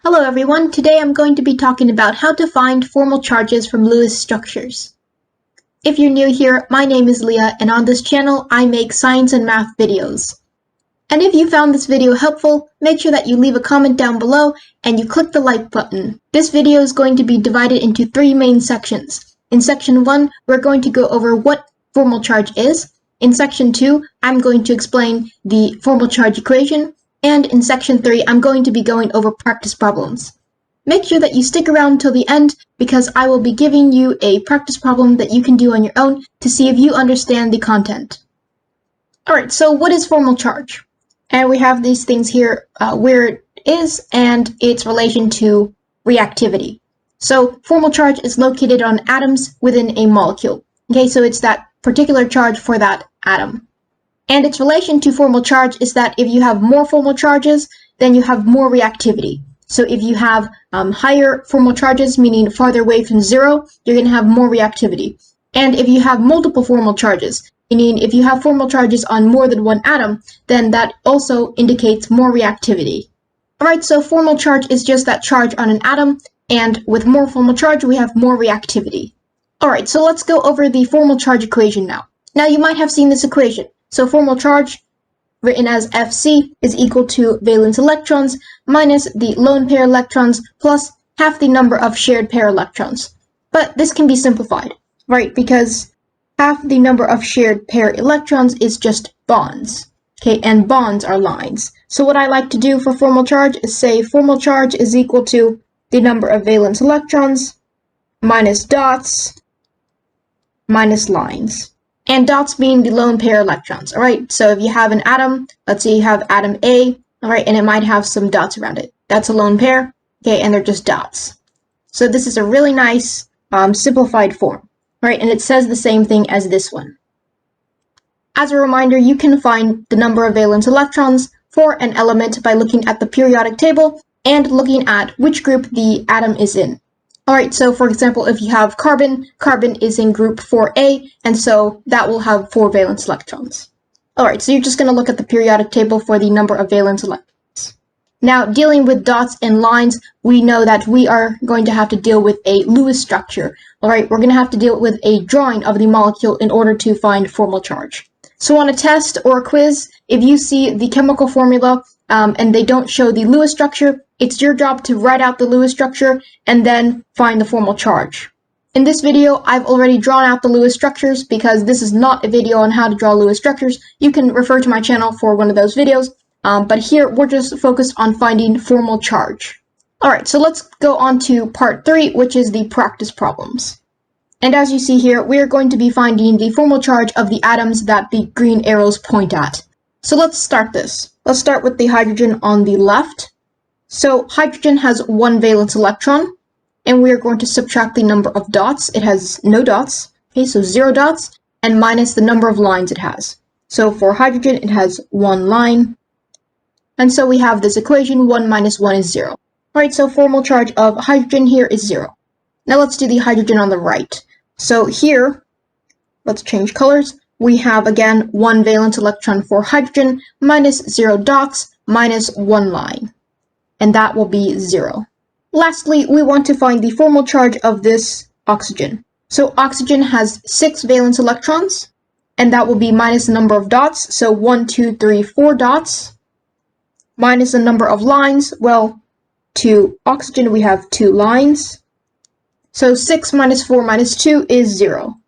Hello everyone, today I'm going to be talking about how to find formal charges from Lewis structures. If you're new here, my name is Liah, and on this channel I make science and math videos. And if you found this video helpful, make sure that you leave a comment down below and you click the like button. This video is going to be divided into three main sections. In section 1, we're going to go over what formal charge is. In section 2, I'm going to explain the formal charge equation. And in section 3, I'm going to be going over practice problems. Make sure that you stick around till the end because I will be giving you a practice problem that you can do on your own to see if you understand the content. Alright, so what is formal charge? And we have these things here where it is and its relation to reactivity. So formal charge is located on atoms within a molecule. Okay, so it's that particular charge for that atom. And its relation to formal charge is that if you have more formal charges, then you have more reactivity. So if you have higher formal charges, meaning farther away from zero, you're going to have more reactivity. And if you have multiple formal charges, meaning if you have formal charges on more than one atom, then that also indicates more reactivity. Alright, so formal charge is just that charge on an atom, and with more formal charge, we have more reactivity. Alright, so let's go over the formal charge equation now. Now you might have seen this equation. So formal charge, written as Fc, is equal to valence electrons minus the lone pair electrons plus half the number of shared pair electrons. But this can be simplified, right? Because half the number of shared pair electrons is just bonds, okay? And bonds are lines. So what I like to do for formal charge is say formal charge is equal to the number of valence electrons minus dots minus lines. And dots being the lone pair electrons, alright? So if you have an atom, let's say you have atom A, alright, and it might have some dots around it. That's a lone pair, okay, and they're just dots. So this is a really nice simplified form, right? And it says the same thing as this one. As a reminder, you can find the number of valence electrons for an element by looking at the periodic table and looking at which group the atom is in. Alright, so for example, if you have carbon, carbon is in group 4A, and so that will have 4 valence electrons. Alright, so you're just going to look at the periodic table for the number of valence electrons. Now, dealing with dots and lines, we know that we are going to have to deal with a Lewis structure. Alright, we're going to have to deal with a drawing of the molecule in order to find formal charge. So on a test or a quiz, if you see the chemical formula and they don't show the Lewis structure, it's your job to write out the Lewis structure and then find the formal charge. In this video, I've already drawn out the Lewis structures because this is not a video on how to draw Lewis structures. You can refer to my channel for one of those videos, but here we're just focused on finding formal charge. Alright, so let's go on to part 3, which is the practice problems. And as you see here, we are going to be finding the formal charge of the atoms that the green arrows point at. So let's start this. Let's start with the hydrogen on the left. So hydrogen has 1 valence electron, and we are going to subtract the number of dots. It has no dots, okay, so 0 dots, and minus the number of lines it has. So for hydrogen, it has 1 line, and so we have this equation, 1 minus 1 is 0. Alright, so formal charge of hydrogen here is 0. Now let's do the hydrogen on the right. So here, let's change colors. We have, again, 1 valence electron for hydrogen, minus 0 dots, minus 1 line. And that will be 0. Lastly, we want to find the formal charge of this oxygen. So oxygen has 6 valence electrons, and that will be minus the number of dots. So 1, 2, 3, 4 dots, minus the number of lines. Well, to oxygen, we have 2 lines. So 6 minus 4 minus 2 is 0.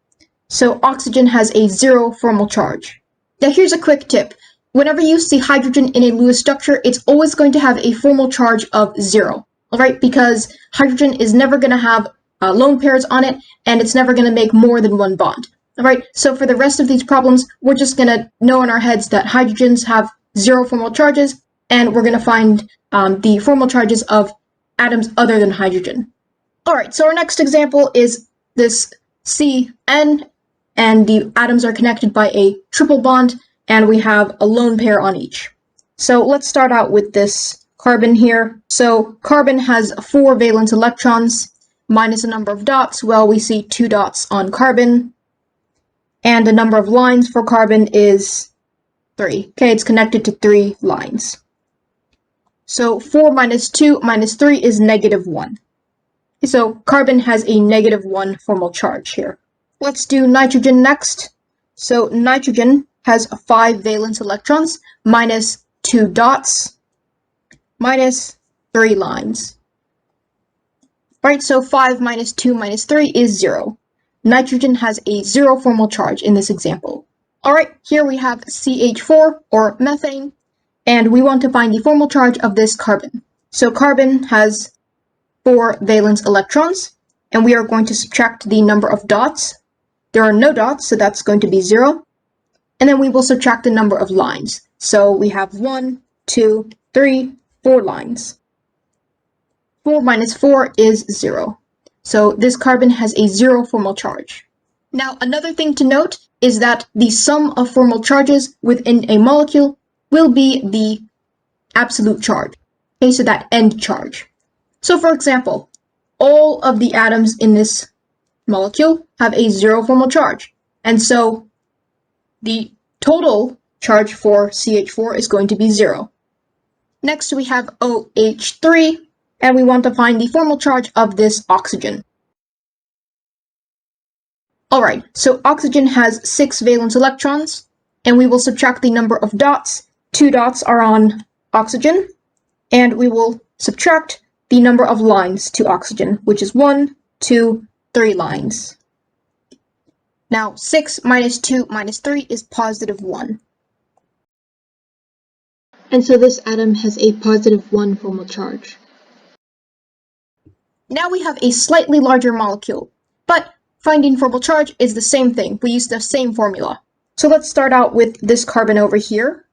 So oxygen has a 0 formal charge. Now here's a quick tip. Whenever you see hydrogen in a Lewis structure, it's always going to have a formal charge of 0, alright? Because hydrogen is never going to have lone pairs on it, and it's never going to make more than 1 bond, alright? So for the rest of these problems, we're just going to know in our heads that hydrogens have 0 formal charges, and we're going to find the formal charges of atoms other than hydrogen. Alright, so our next example is this CN, and the atoms are connected by a triple bond, and we have a lone pair on each. So let's start out with this carbon here. So carbon has 4 valence electrons, minus the number of dots. Well, we see 2 dots on carbon, and the number of lines for carbon is 3. Okay, it's connected to 3 lines. So 4 minus 2 minus 3 is negative 1. So carbon has a negative 1 formal charge here. Let's do nitrogen next. So nitrogen has 5 valence electrons, minus 2 dots, minus 3 lines. Right, so 5 minus 2 minus 3 is 0. Nitrogen has a 0 formal charge in this example. Alright, here we have CH4, or methane, and we want to find the formal charge of this carbon. So carbon has 4 valence electrons, and we are going to subtract the number of dots. There are no dots, so that's going to be 0. And then we will subtract the number of lines. So we have 1, 2, 3, 4 lines. 4 minus 4 is 0. So this carbon has a 0 formal charge. Now, another thing to note is that the sum of formal charges within a molecule will be the absolute charge. Okay, so that end charge. So for example, all of the atoms in this molecule have a 0 formal charge. And so the total charge for CH4 is going to be 0. Next we have OH3, and we want to find the formal charge of this oxygen. Alright, so oxygen has 6 valence electrons, and we will subtract the number of dots. 2 dots are on oxygen, and we will subtract the number of lines to oxygen, which is 1, 2, 3 lines. Now, 6 minus 2 minus 3 is positive 1. And so this atom has a positive 1 formal charge. Now we have a slightly larger molecule, but finding formal charge is the same thing. We use the same formula. So let's start out with this carbon over here.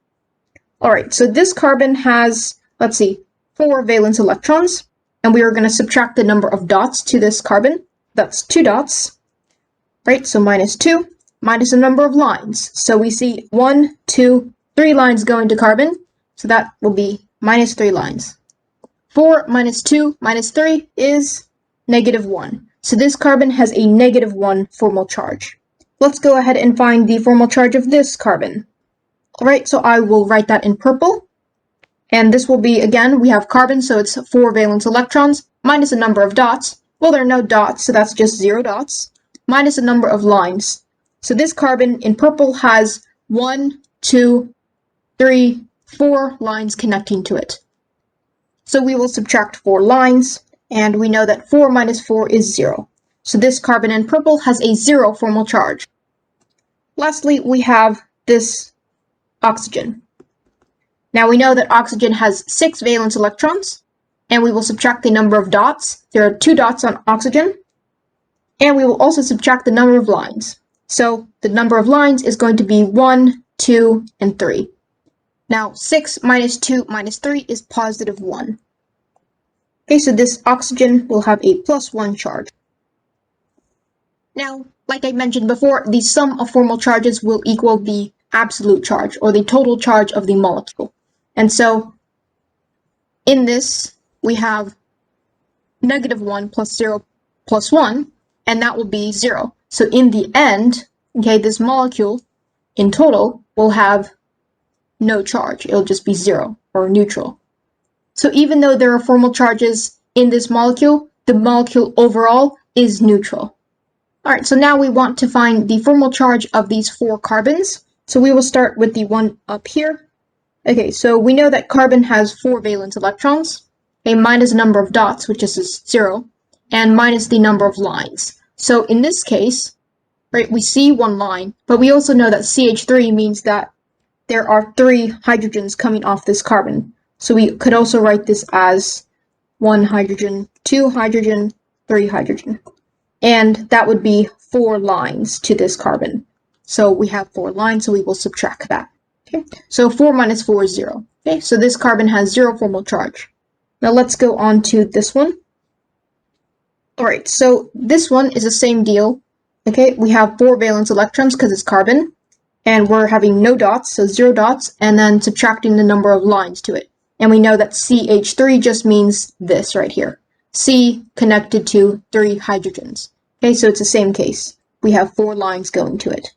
Alright, so this carbon has, 4 valence electrons, and we are going to subtract the number of dots to this carbon. That's 2 dots. Right, so minus 2, minus the number of lines. So we see 1, 2, 3 lines going to carbon, so that will be minus 3 lines. 4 minus 2 minus 3 is negative 1. So this carbon has a negative 1 formal charge. Let's go ahead and find the formal charge of this carbon. Alright, so I will write that in purple. And this will be, again, we have carbon, so it's 4 valence electrons, minus the number of dots. Well, there are no dots, so that's just 0 dots. Minus the number of lines. So this carbon in purple has 1, 2, 3, 4 lines connecting to it. So we will subtract 4 lines, and we know that 4 minus 4 is 0. So this carbon in purple has a 0 formal charge. Lastly, we have this oxygen. Now we know that oxygen has 6 valence electrons, and we will subtract the number of dots. There are 2 dots on oxygen. And we will also subtract the number of lines. So the number of lines is going to be 1, 2, and 3. Now 6 minus 2 minus 3 is positive 1. Okay, so this oxygen will have a plus 1 charge. Now, like I mentioned before, the sum of formal charges will equal the absolute charge, or the total charge of the molecule. And so in this, we have negative 1 plus 0 plus 1, and that will be 0. So in the end, okay, this molecule in total will have no charge. It'll just be 0 or neutral. So even though there are formal charges in this molecule, the molecule overall is neutral. Alright, so now we want to find the formal charge of these 4 carbons. So we will start with the one up here. Okay, so we know that carbon has 4 valence electrons, okay, minus the number of dots, which is 0, and minus the number of lines. So in this case, right, we see 1 line, but we also know that CH3 means that there are 3 hydrogens coming off this carbon. So we could also write this as 1 hydrogen, 2 hydrogen, 3 hydrogen. And that would be 4 lines to this carbon. So we have 4 lines, so we will subtract that. Okay, so 4 minus 4 is 0. Okay, so this carbon has 0 formal charge. Now let's go on to this one. Alright, so this one is the same deal. Okay, we have 4 valence electrons because it's carbon, and we're having no dots, so 0 dots, and then subtracting the number of lines to it. And we know that CH3 just means this right here. C connected to 3 hydrogens. Okay, so it's the same case. We have 4 lines going to it.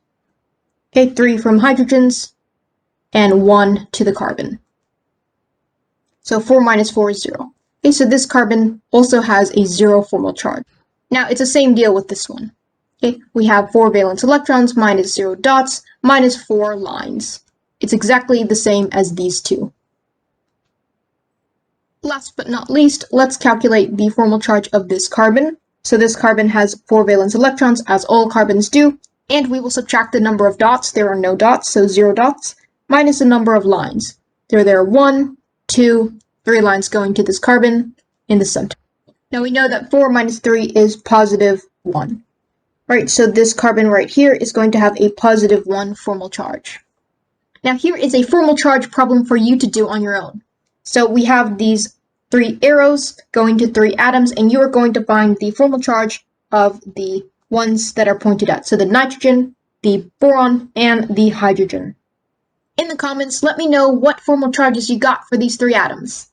Okay, 3 from hydrogens, and 1 to the carbon. So 4 minus 4 is 0. Okay, so this carbon also has a 0 formal charge. Now it's the same deal with this one. Okay, we have 4 valence electrons minus 0 dots minus 4 lines. It's exactly the same as these two. Last but not least, let's calculate the formal charge of this carbon. So this carbon has 4 valence electrons, as all carbons do, and we will subtract the number of dots. There are no dots, so 0 dots, minus the number of lines. There are 1, 2, 3 lines going to this carbon in the center. Now we know that 4 minus 3 is positive 1. Right, so this carbon right here is going to have a positive 1 formal charge. Now here is a formal charge problem for you to do on your own. So we have these 3 arrows going to 3 atoms, and you are going to find the formal charge of the ones that are pointed at. So the nitrogen, the boron, and the hydrogen. In the comments, let me know what formal charges you got for these 3 atoms.